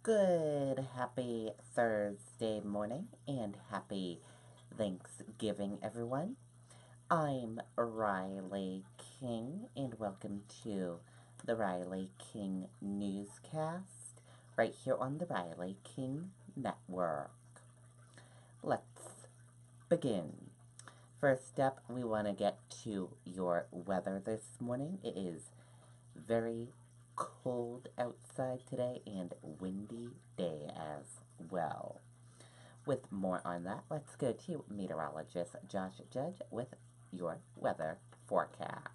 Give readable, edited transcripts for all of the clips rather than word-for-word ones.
Good, happy Thursday morning and happy Thanksgiving, everyone. I'm Riley King, and welcome to the Riley King Newscast right here on the Riley King Network. Let's begin. First up, we want to get to your weather this morning. It is very cold outside today and windy day as well. With more on that, let's go to meteorologist Josh Judge with your weather forecast.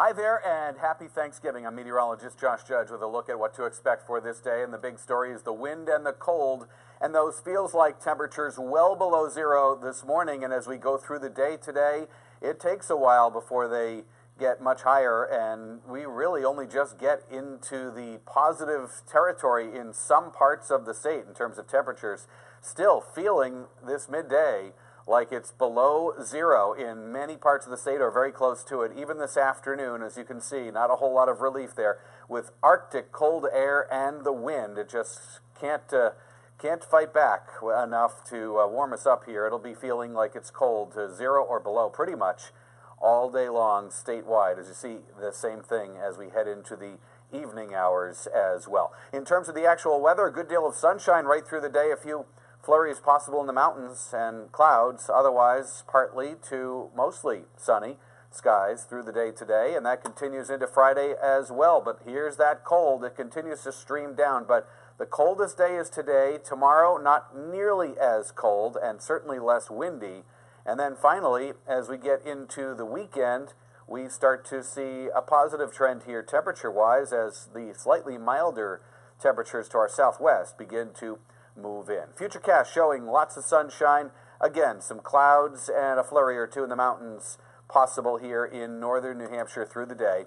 Hi there, and happy Thanksgiving. I'm meteorologist Josh Judge with a look at what to expect for this day. And the big story is the wind and the cold, and those feels like temperatures well below zero this morning. And as we go through the day today, it takes a while before they get much higher, and we really only just get into the positive territory in some parts of the state in terms of temperatures. Still feeling this midday like it's below zero in many parts of the state or very close to it. Even this afternoon, as you can see, not a whole lot of relief there with Arctic cold air and the wind. It just can't fight back enough to warm us up here. It'll be feeling like it's cold to zero or below pretty much all day long statewide. As you see, the same thing as we head into the evening hours as well. In terms of the actual weather, a good deal of sunshine right through the day. A few flurries possible in the mountains and clouds, otherwise partly to mostly sunny skies through the day today, and that continues into Friday as well. But here's that cold. It continues to stream down, but the coldest day is today. Tomorrow, not nearly as cold and certainly less windy. And then finally, as we get into the weekend, we start to see a positive trend here temperature-wise as the slightly milder temperatures to our southwest begin to move in. Futurecast showing lots of sunshine. Again, some clouds and a flurry or two in the mountains possible here in northern New Hampshire through the day.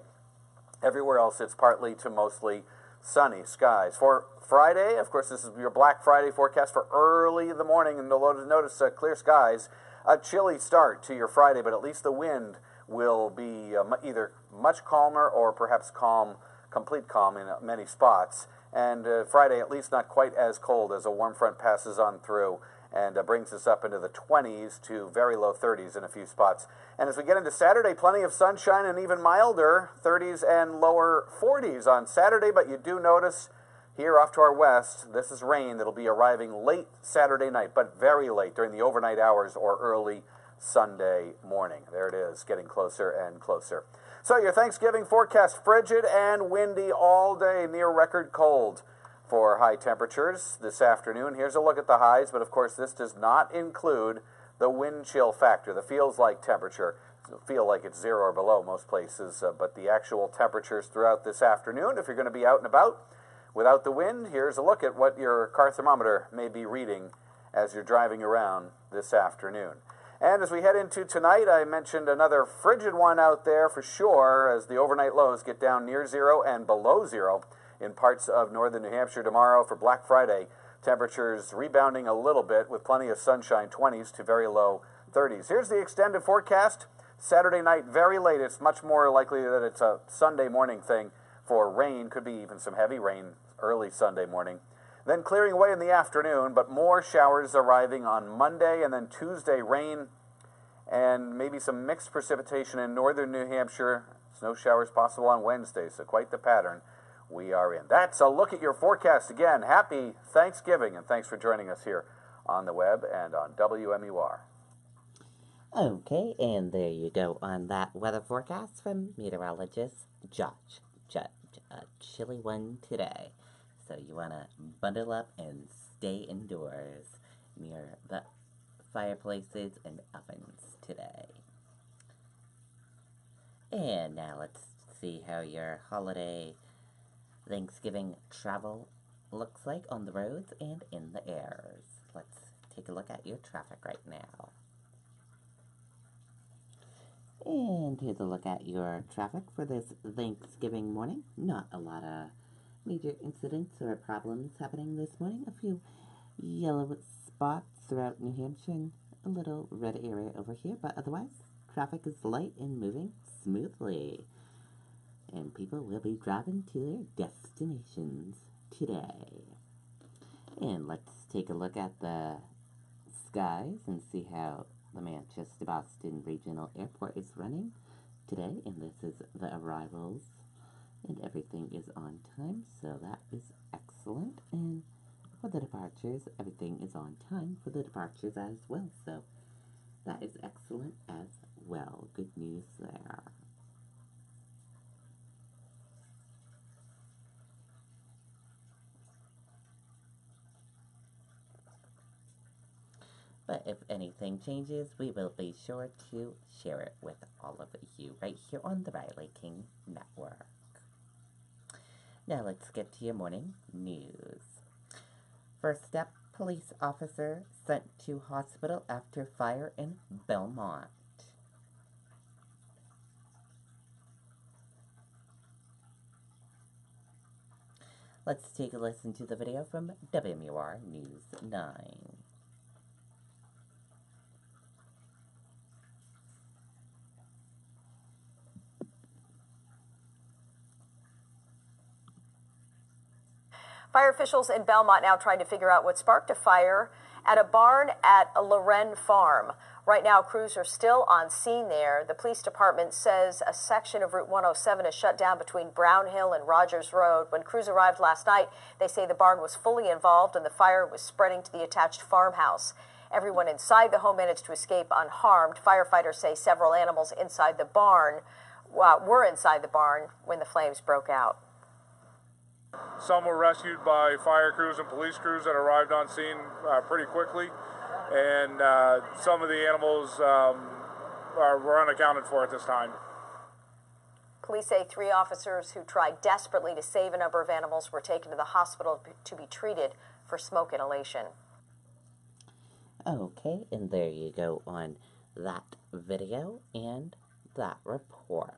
Everywhere else, it's partly to mostly sunny skies. For Friday, of course, this is your Black Friday forecast for early in the morning, and you'll notice clear skies. A chilly start to your Friday, but at least the wind will be either much calmer or perhaps complete calm in many spots. And Friday, at least not quite as cold as a warm front passes on through and brings us up into the 20s to very low 30s in a few spots. And as we get into Saturday, plenty of sunshine and even milder 30s and lower 40s on Saturday. But you do notice here off to our west, this is rain that'll be arriving late Saturday night, but very late during the overnight hours or early Sunday morning. There it is, getting closer and closer. So your Thanksgiving forecast, frigid and windy all day, near record cold for high temperatures this afternoon. Here's a look at the highs, but of course this does not include the wind chill factor, the feels like temperature. It'll feel like it's zero or below most places, but the actual temperatures throughout this afternoon, if you're going to be out and about without the wind, here's a look at what your car thermometer may be reading as you're driving around this afternoon. And as we head into tonight, I mentioned another frigid one out there for sure as the overnight lows get down near zero and below zero in parts of northern New Hampshire tomorrow for Black Friday. Temperatures rebounding a little bit with plenty of sunshine, 20s to very low 30s. Here's the extended forecast. Saturday night, very late. It's much more likely that it's a Sunday morning thing for rain. Could be even some heavy rain early Sunday morning. Then clearing away in the afternoon, but more showers arriving on Monday, and then Tuesday rain and maybe some mixed precipitation in northern New Hampshire. Snow showers possible on Wednesday, so quite the pattern we are in. That's a look at your forecast. Again, happy Thanksgiving, and thanks for joining us here on the web and on WMUR. Okay, and there you go on that weather forecast from meteorologist Josh Judge. A chilly one today, so you want to bundle up and stay indoors near the fireplaces and ovens today. And now let's see how your holiday Thanksgiving travel looks like on the roads and in the airs. Let's take a look at your traffic right now. And here's a look at your traffic for this Thanksgiving morning. Not a lot of major incidents or problems happening this morning. A few yellow spots throughout New Hampshire and a little red area over here, but otherwise, traffic is light and moving smoothly. And people will be driving to their destinations today. And let's take a look at the skies and see how the Manchester-Boston Regional Airport is running today. And this is the arrivals, and everything is on time, so that is excellent. And for the departures, everything is on time for the departures as well, so that is excellent as well. Good news there. But if anything changes, we will be sure to share it with all of you right here on the Riley King Network. Now let's get to your morning news. First up, police officer sent to hospital after fire in Belmont. Let's take a listen to the video from WMUR News 9. Fire officials in Belmont now trying to figure out what sparked a fire at a barn at a Loren farm. Right now, crews are still on scene there. The police department says a section of Route 107 is shut down between Brown Hill and Rogers Road. When crews arrived last night, they say the barn was fully involved and the fire was spreading to the attached farmhouse. Everyone inside the home managed to escape unharmed. Firefighters say several animals inside the barn were inside the barn when the flames broke out. Some were rescued by fire crews and police crews that arrived on scene pretty quickly, and some of the animals were unaccounted for at this time. Police say 3 officers who tried desperately to save a number of animals were taken to the hospital to be treated for smoke inhalation. Okay, and there you go on that video and that report.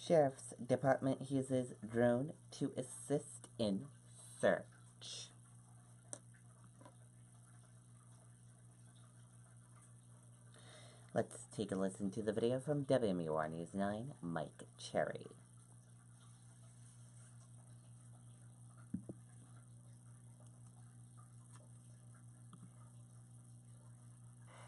Sheriff's Department uses drone to assist in search. Let's take a listen to the video from WMUR News 9, Mike Cherry.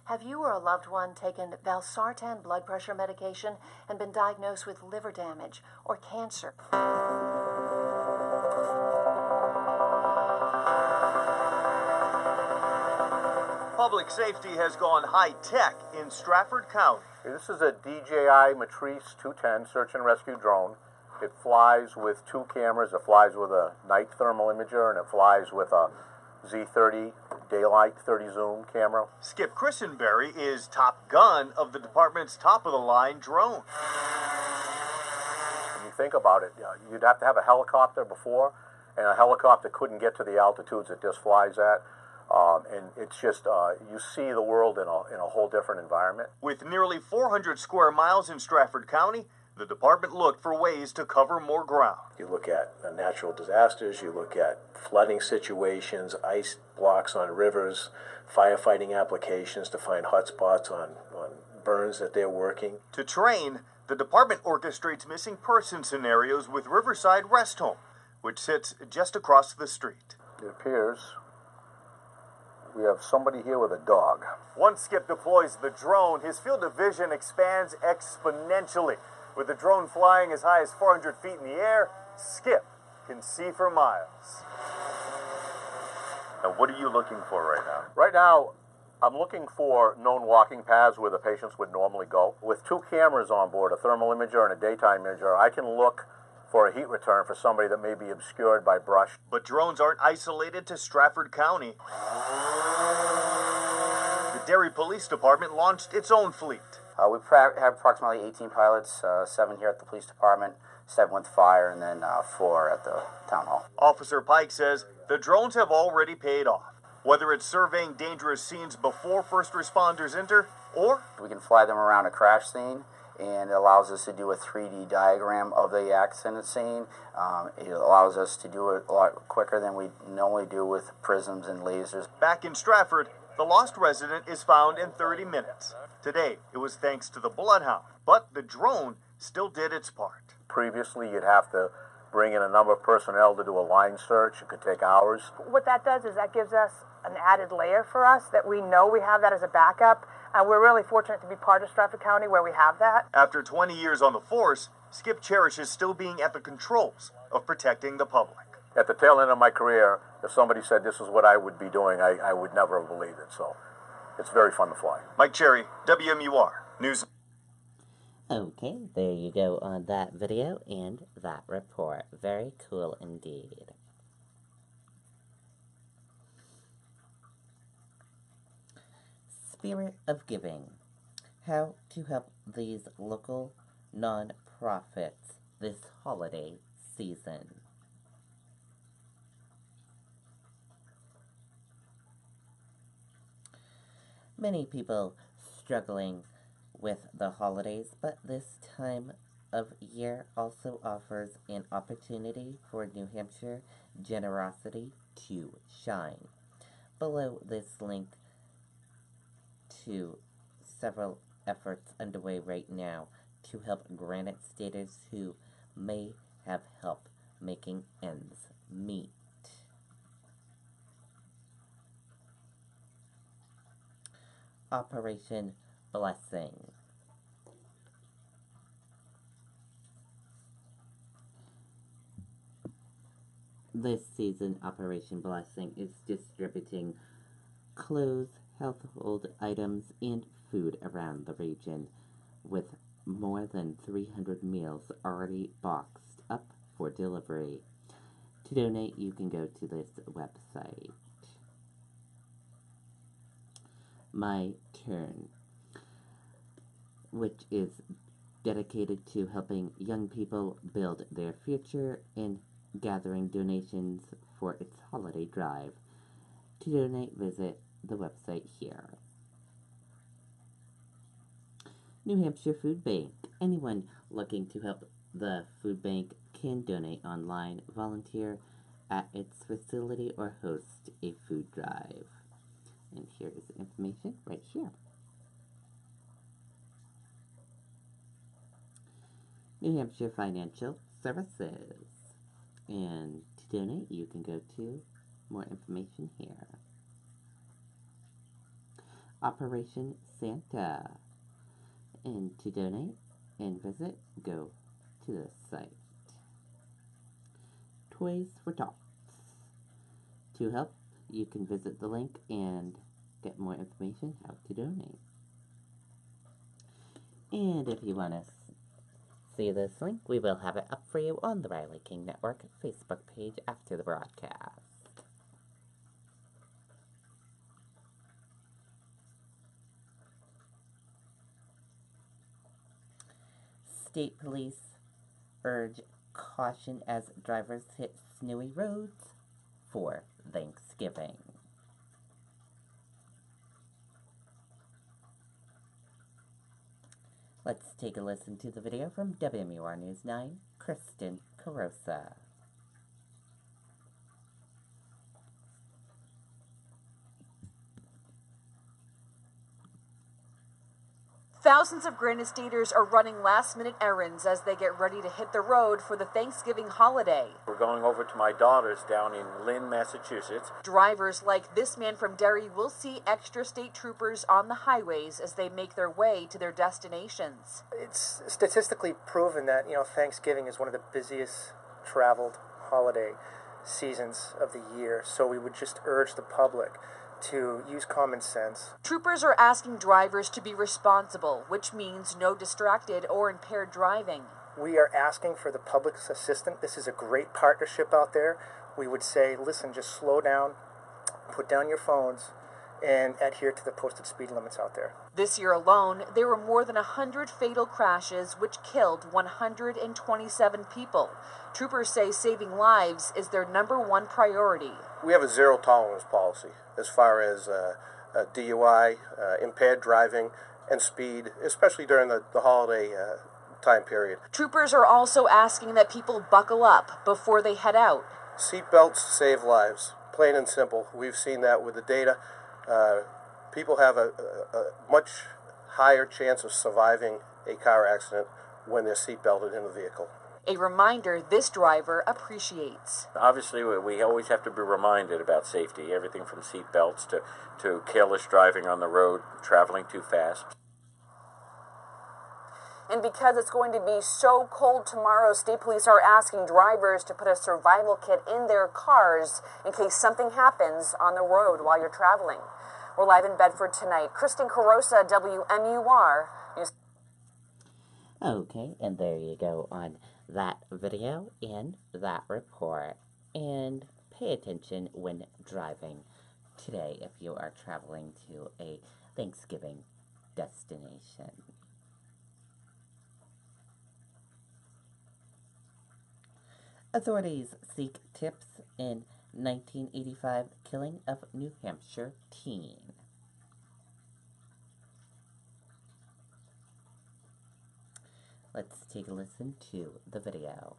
Have you or a loved one taken valsartan blood pressure medication and been diagnosed with liver damage or cancer? Public safety has gone high-tech in Stratford County. This is a DJI Matrice 210 search and rescue drone. It flies with 2 cameras. It flies with a night thermal imager, and it flies with a Z30 daylight 30 zoom camera. Skip Christenberry is top gun of the department's top-of-the-line drone. When you think about it, you'd have to have a helicopter before, and a helicopter couldn't get to the altitudes it just flies at. And it's just, you see the world in a whole different environment. With nearly 400 square miles in Stratford County, the department looked for ways to cover more ground. You look at natural disasters, you look at flooding situations, ice blocks on rivers, firefighting applications to find hot spots on burns that they're working. To train, the department orchestrates missing person scenarios with Riverside Rest Home, which sits just across the street. It appears we have somebody here with a dog. Once Skip deploys the drone, his field of vision expands exponentially. With the drone flying as high as 400 feet in the air, Skip can see for miles. And what are you looking for right now? Right now, I'm looking for known walking paths where the patients would normally go. With 2 cameras on board, a thermal imager and a daytime imager, I can look for a heat return for somebody that may be obscured by brush. But drones aren't isolated to Stratford County. The Derry Police Department launched its own fleet. We have approximately 18 pilots, 7 here at the police department, 7 with fire, and then 4 at the town hall. Officer Pike says the drones have already paid off. whether it's surveying dangerous scenes before first responders enter, or We can fly them around a crash scene, and it allows us to do a 3D diagram of the accident scene. It allows us to do it a lot quicker than we normally do with prisms and lasers. back in Stratford, the lost resident is found in 30 minutes. Today, it was thanks to the Bloodhound, but the drone still did its part. Previously, you'd have to bring in a number of personnel to do a line search. It could take hours. What that does is that gives us an added layer for us that we know we have that as a backup. And we're really fortunate to be part of Stratford County where we have that. After 20 years on the force, Skip cherishes still being at the controls of protecting the public. At the tail end of my career, if somebody said this is what I would be doing, I would never have believed it. So it's very fun to fly. Mike Cherry, WMUR News. Okay, there you go on that video and that report. Very cool indeed. Spirit of Giving. How to help these local non-profits this holiday season. Many people struggling with the holidays, but this time of year also offers an opportunity for New Hampshire generosity to shine. Below this link to several efforts underway right now to help Granite Staters who may have help making ends meet. Operation Blessing. This season, Operation Blessing is distributing clothes, household items, and food around the region, with more than 300 meals already boxed up for delivery. To donate, you can go to this website. My Turn, which is dedicated to helping young people build their future and gathering donations for its holiday drive. To donate, visit the website here. New Hampshire Food Bank. Anyone looking to help the food bank can donate online, volunteer at its facility, or host a food drive. And here is the information right here. New Hampshire Financial Services. And to donate, you can go to more information here. Operation Santa. And to donate and visit, go to this site. Toys for Tots. To help, you can visit the link and get more information how to donate. And if you want to see this link, we will have it up for you on the Riley King Network Facebook page after the broadcast. State police urge caution as drivers hit snowy roads for Thanksgiving. Let's take a listen to the video from WMUR News 9, Kristen Carosa. Thousands of Granite Staters are running last-minute errands as they get ready to hit the road for the Thanksgiving holiday. We're going over to my daughter's down in Lynn, Massachusetts. Drivers like this man from Derry will see extra state troopers on the highways as they make their way to their destinations. It's statistically proven that, Thanksgiving is one of the busiest traveled holiday seasons of the year. So we would just urge the public to use common sense. Troopers are asking drivers to be responsible, which means no distracted or impaired driving. We are asking for the public's assistance. This is a great partnership out there. We would say, listen, just slow down, put down your phones, and adhere to the posted speed limits out there. This year alone, there were more than 100 fatal crashes which killed 127 people. Troopers say saving lives is their #1 priority. We have a zero tolerance policy as far as DUI, impaired driving, and speed, especially during the holiday time period. Troopers are also asking that people buckle up before they head out. Seatbelts save lives, plain and simple. We've seen that with the data. People have a much higher chance of surviving a car accident when they're seatbelted in the vehicle. A reminder this driver appreciates. Obviously, we always have to be reminded about safety, everything from seat belts to careless driving on the road, traveling too fast. And because it's going to be so cold tomorrow, state police are asking drivers to put a survival kit in their cars in case something happens on the road while you're traveling. We're live in Bedford tonight. Kristen Carosa, WMUR News. Okay, and there you go on that video and that report. And pay attention when driving today if you are traveling to a Thanksgiving destination. Authorities seek tips in 1985 killing of New Hampshire teen. Let's take a listen to the video.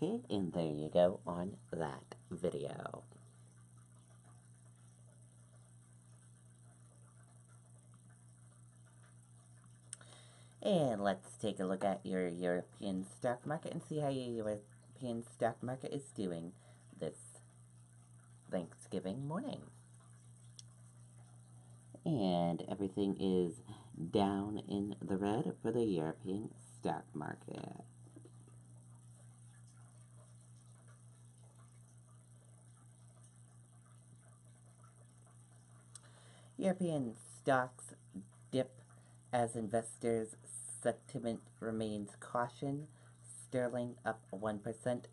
Okay, and there you go on that video. And let's take a look at your European stock market and see how your European stock market is doing this Thanksgiving morning. And everything is down in the red for the European stock market. European stocks dip as investors' sentiment remains caution. Sterling up 1%.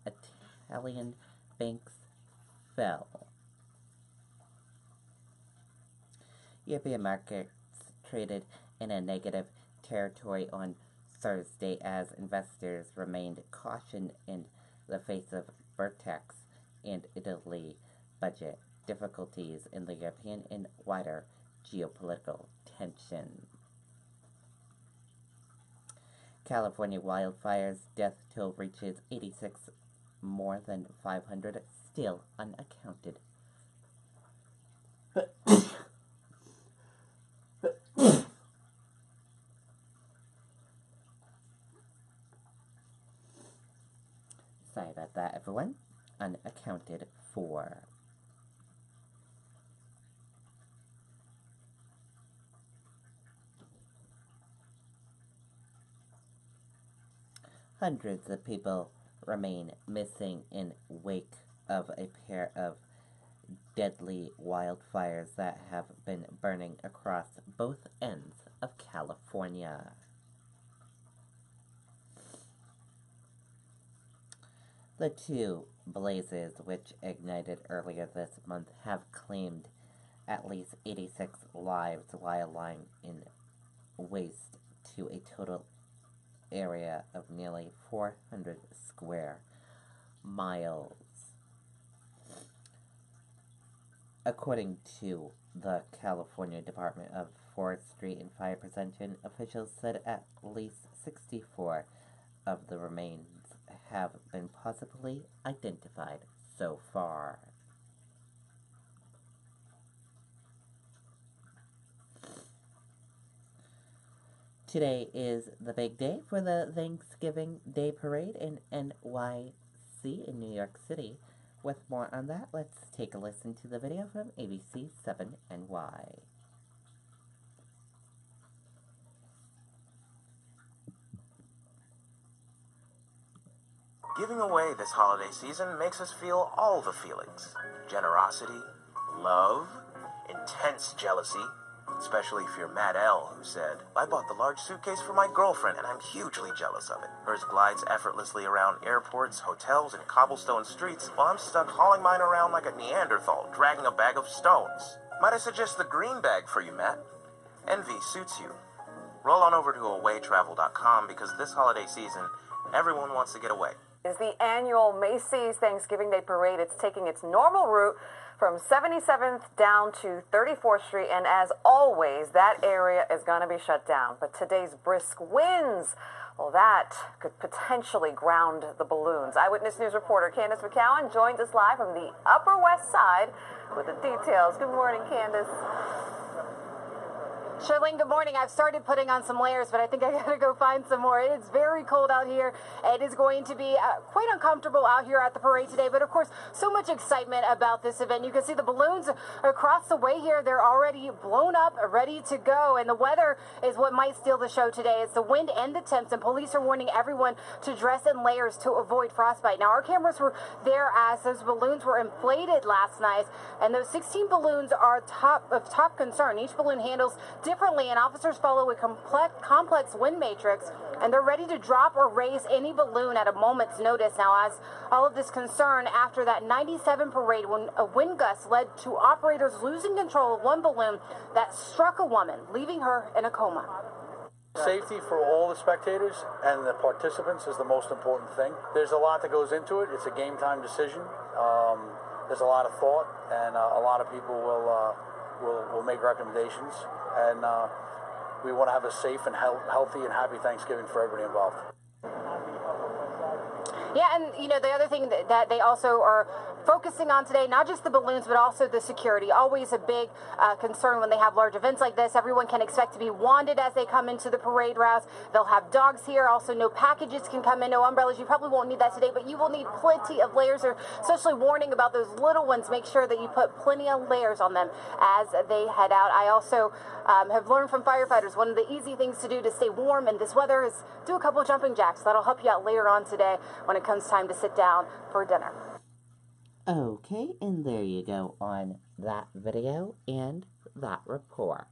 Italian banks fell. European markets traded in a negative territory on Thursday as investors remained caution in the face of Vertex and Italy budget difficulties in the European and wider geopolitical tension. California wildfires, death toll reaches 86, more than 500 still unaccounted. Sorry about that, everyone. Unaccounted for. Hundreds of people remain missing in wake of a pair of deadly wildfires that have been burning across both ends of California. The two blazes, which ignited earlier this month, have claimed at least 86 lives while lying in waste to a total area of nearly 400 square miles. According to the California Department of Forestry and Fire Prevention, officials said at least 64 of the remains have been possibly identified so far. Today is the big day for the Thanksgiving Day Parade in NYC in New York City. With more on that, let's take a listen to the video from ABC 7NY. Giving away this holiday season makes us feel all the feelings. Generosity, love, intense jealousy, especially if you're Matt L., who said, "I bought the large suitcase for my girlfriend and I'm hugely jealous of it. Hers glides effortlessly around airports, hotels, and cobblestone streets while I'm stuck hauling mine around like a Neanderthal, dragging a bag of stones. Might I suggest the green bag for you, Matt? Envy suits you. Roll on over to awaytravel.com because this holiday season, everyone wants to get away." Is the annual Macy's Thanksgiving Day Parade. It's taking its normal route from 77th down to 34th Street, and as always, that area is going to be shut down. But today's brisk winds, well, that could potentially ground the balloons. Eyewitness News reporter Candace McCowan joins us live from the Upper West Side with the details. Good morning, Candace. Charlene, good morning. I've started putting on some layers, but I think I gotta go find some more. It's very cold out here. It is going to be quite uncomfortable out here at the parade today, but of course, so much excitement about this event. You can see the balloons across the way here. They're already blown up, ready to go, and the weather is what might steal the show today. It's the wind and the temps, and police are warning everyone to dress in layers to avoid frostbite. Now, our cameras were there as those balloons were inflated last night, and those 16 balloons are of top concern. Each balloon handles differently, and officers follow a complex wind matrix, and they're ready to drop or raise any balloon at a moment's notice. Now, as all of this concern after that 97 parade, when a wind gust led to operators losing control of one balloon that struck a woman, leaving her in a coma. Safety for all the spectators and the participants is the most important thing. There's a lot that goes into it. It's a game time decision. There's a lot of thought, and a lot of people will make recommendations, and we want to have a safe and healthy and happy Thanksgiving for everybody involved. Yeah, and you know, the other thing that they also are focusing on today, not just the balloons, but also the security. Always a big concern when they have large events like this. Everyone can expect to be wanded as they come into the parade routes. They'll have dogs here. Also, no packages can come in, no umbrellas. You probably won't need that today, but you will need plenty of layers. Or especially warning about those little ones. Make sure that you put plenty of layers on them as they head out. I also have learned from firefighters, one of the easy things to do to stay warm in this weather is do a couple of jumping jacks. That'll help you out later on today when it comes time to sit down for dinner. Okay, and there you go on that video and that report.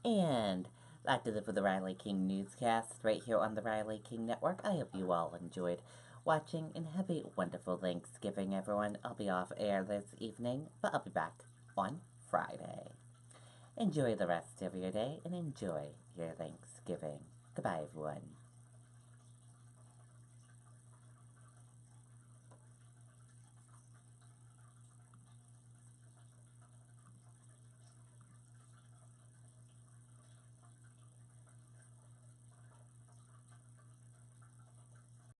And that does it for the Riley King Newscast right here on the Riley King Network. I hope you all enjoyed watching, and have a wonderful Thanksgiving, everyone. I'll be off air this evening, but I'll be back on Friday. Enjoy the rest of your day, and enjoy your Thanksgiving. Goodbye, everyone.